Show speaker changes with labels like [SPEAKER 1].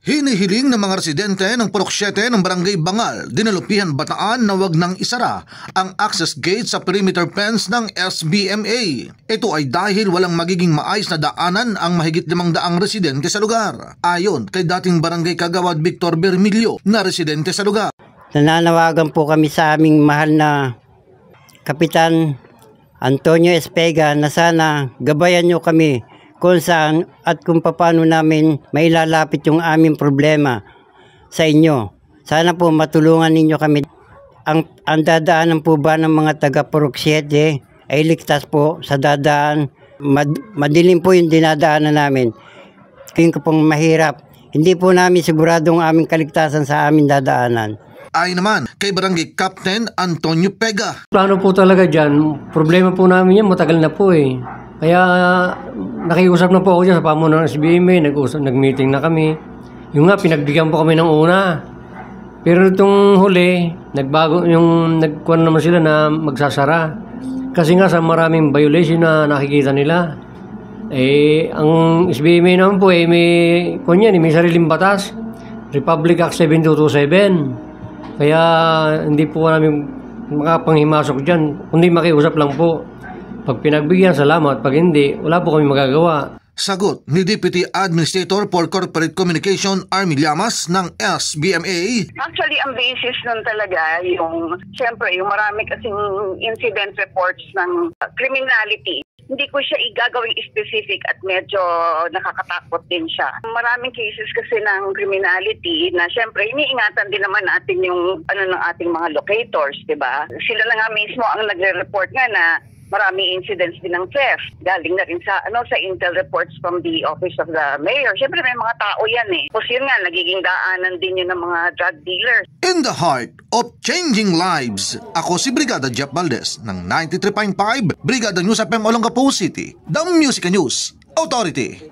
[SPEAKER 1] Hinihiling ng mga residente ng Purok 7 ng Barangay Bangal, Dinalupihan, Bataan na wag nang isara ang access gate sa perimeter fence ng SBMA. Ito ay dahil walang magiging maayos na daanan ang mahigit 500 residente sa lugar. Ayon kay dating Barangay Kagawad Victor Bermilio na residente sa lugar.
[SPEAKER 2] Nananawagan po kami sa aming mahal na Kapitan Antonio Espega na sana gabayan nyo kami kung saan at kung paano namin mailalapit yung aming problema sa inyo. Sana po matulungan ninyo kami. Ang dadaanan po ba ng mga taga Purok 7 ay ligtas po sa dadaan. Madilim po yung dinadaanan namin. Kung pong mahirap, hindi po namin siguradong aming kaligtasan sa aming dadaanan.
[SPEAKER 1] Ay naman kay Barangay Captain Antonio Pega.
[SPEAKER 3] Plano po talaga dyan. Problema po namin yan, matagal na po eh. Kaya nakiusap na po ako dyan sa pamunuan ng SBMA, nag-meeting na kami. Yung nga, pinagbigyan po kami ng una. Pero itong huli, nagkuhan naman sila na magsasara. Kasi nga sa maraming violation na nakikita nila. Ang SBMA naman po may sariling batas. Republic Act 7227. Kaya hindi po namin makapanghimasok dyan, kundi makiusap lang po. Pag pinagbigyan, salamat. Pag hindi, wala po kami magagawa.
[SPEAKER 1] Sagot ni Deputy Administrator for Corporate Communication Army Llamas ng SBMA.
[SPEAKER 4] Actually, ang basis nun talaga siyempre, yung marami kasing incident reports ng criminality. Hindi ko siya igagawing specific at medyo nakakatakot din siya. Maraming cases kasi ng criminality na siyempre iniingatan din naman natin yung ng ating mga locators, di ba? Sila na nga mismo ang nagre-report nga na maraming incidents din ng theft. Galing na rin sa intel reports from the Office of the Mayor. Siyempre may mga tao yan eh. Tapos yun nga, nagiging daanan din yun ng mga drug dealers.
[SPEAKER 1] In the heart of changing lives, ako si Brigada Jeff Valdez ng 93.5 Brigada News FM Olongapo City, The Music News Authority.